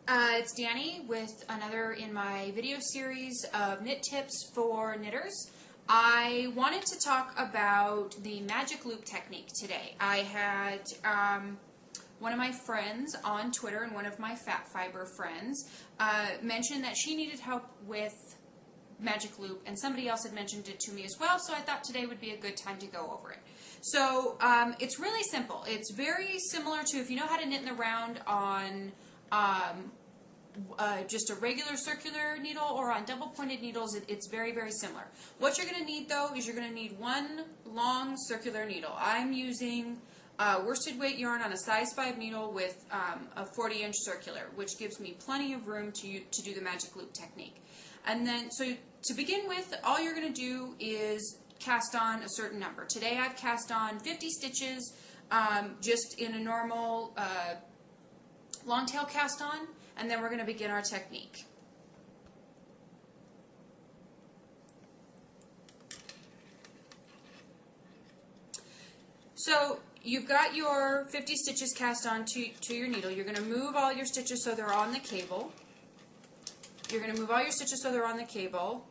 It's Dani with another in my video series of knit tips for knitters. I wanted to talk about the magic loop technique today. I had one of my friends on Twitter and one of my fat fiber friends mentioned that she needed help with magic loop, and somebody else had mentioned it to me as well, so I thought today would be a good time to go over it. So it's really simple. It's very similar to if you know how to knit in the round on just a regular circular needle or on double pointed needles. It's very, very similar. What you're going to need though is you're going to need one long circular needle. I'm using worsted weight yarn on a size 5 needle with a 40-inch circular, which gives me plenty of room to do the magic loop technique. And then, so to begin with, all you're going to do is cast on a certain number. Today I've cast on 50 stitches just in a normal long tail cast on, and then we're going to begin our technique. So you've got your 50 stitches cast on to your needle. You're going to move all your stitches so they're on the cable. You're going to move all your stitches so they're on the cable,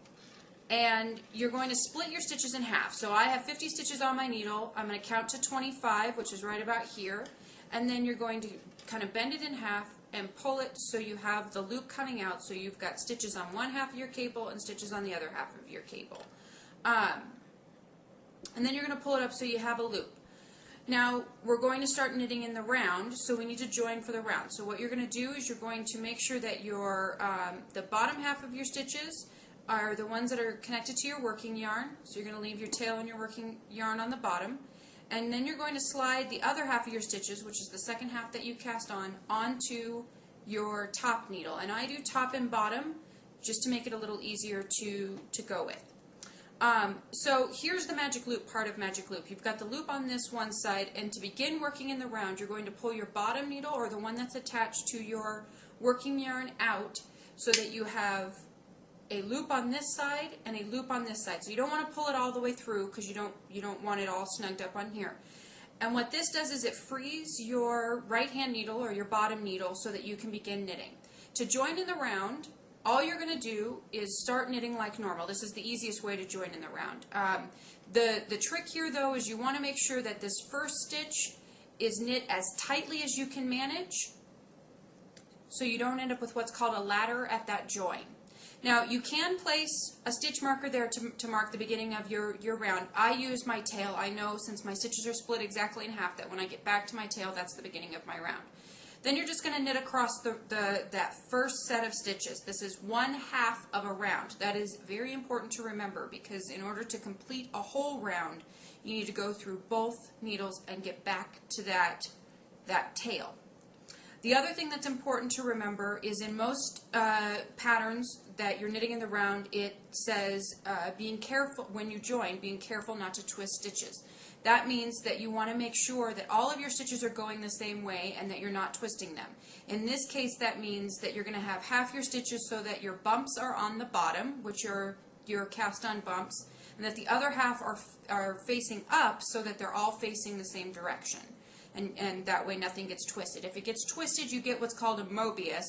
and you're going to split your stitches in half. So I have 50 stitches on my needle. I'm going to count to 25, which is right about here, and then you're going to kind of bend it in half and pull it so you have the loop coming out, so you've got stitches on one half of your cable and stitches on the other half of your cable. And then you're going to pull it up so you have a loop. Now we're going to start knitting in the round, so we need to join for the round. So what you're going to do is you're going to make sure that your the bottom half of your stitches are the ones that are connected to your working yarn. So you're going to leave your tail and your working yarn on the bottom. And then you're going to slide the other half of your stitches, which is the second half that you cast on, onto your top needle. And I do top and bottom just to make it a little easier to go with. So here's the magic loop part of magic loop. You've got the loop on this one side, and to begin working in the round, you're going to pull your bottom needle, or the one that's attached to your working yarn, out so that you have a loop on this side and a loop on this side. So you don't want to pull it all the way through because you don't want it all snugged up on here. And what this does is it frees your right hand needle or your bottom needle so that you can begin knitting. To join in the round, all you're going to do is start knitting like normal. This is the easiest way to join in the round. The trick here though is you want to make sure that this first stitch is knit as tightly as you can manage, so you don't end up with what's called a ladder at that join. Now you can place a stitch marker there to mark the beginning of your round. I use my tail. I know since my stitches are split exactly in half that when I get back to my tail, that's the beginning of my round. Then you're just going to knit across that first set of stitches. This is one half of a round. That is very important to remember, because in order to complete a whole round, you need to go through both needles and get back to that tail. The other thing that's important to remember is in most patterns that you're knitting in the round, it says being careful when you join, being careful not to twist stitches. That means that you want to make sure that all of your stitches are going the same way and that you're not twisting them. In this case, that means that you're going to have half your stitches so that your bumps are on the bottom, which are your cast on bumps, and that the other half are facing up so that they're all facing the same direction. And that way nothing gets twisted. If it gets twisted, you get what's called a Mobius,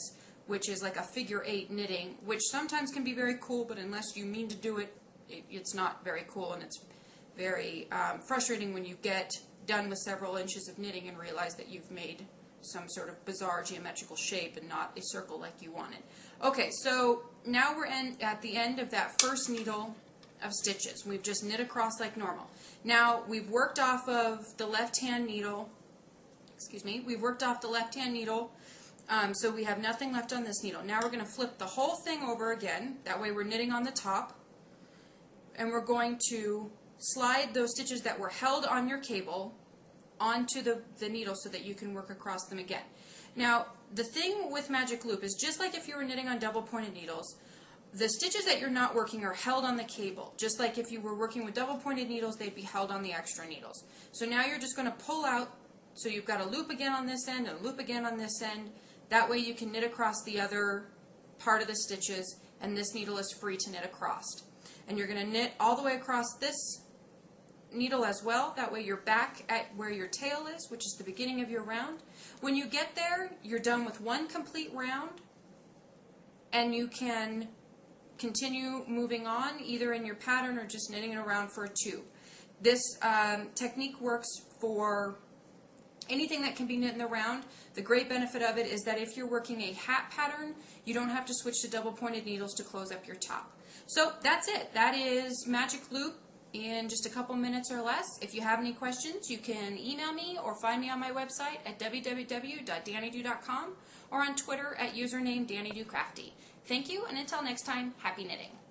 which is like a figure-8 knitting, which sometimes can be very cool, but unless you mean to do it, it's not very cool, and it's very frustrating when you get done with several inches of knitting and realize that you've made some sort of bizarre geometrical shape and not a circle like you wanted. Okay, so now we're at the end of that first needle of stitches. We've just knit across like normal. Now we've worked off of the left-hand needle. Excuse me. We've worked off the left-hand needle, so we have nothing left on this needle. Now we're going to flip the whole thing over again. That way we're knitting on the top, and we're going to slide those stitches that were held on your cable onto the needle so that you can work across them again. Now, the thing with magic loop is just like if you were knitting on double pointed needles, the stitches that you're not working are held on the cable. Just like if you were working with double pointed needles, they'd be held on the extra needles. So now you're just going to pull out, so you've got a loop again on this end and a loop again on this end. That way you can knit across the other part of the stitches, and this needle is free to knit across. And you're going to knit all the way across this needle as well. That way you're back at where your tail is, which is the beginning of your round. When you get there, you're done with one complete round, and you can continue moving on either in your pattern or just knitting it around for a tube. This technique works for anything that can be knit in the round. The great benefit of it is that if you're working a hat pattern, you don't have to switch to double pointed needles to close up your top. So that's it. That is Magic Loop in just a couple minutes or less. If you have any questions, you can email me or find me on my website at www.danidocrafty.com or on Twitter at username danidocrafty. Thank you, and until next time, happy knitting.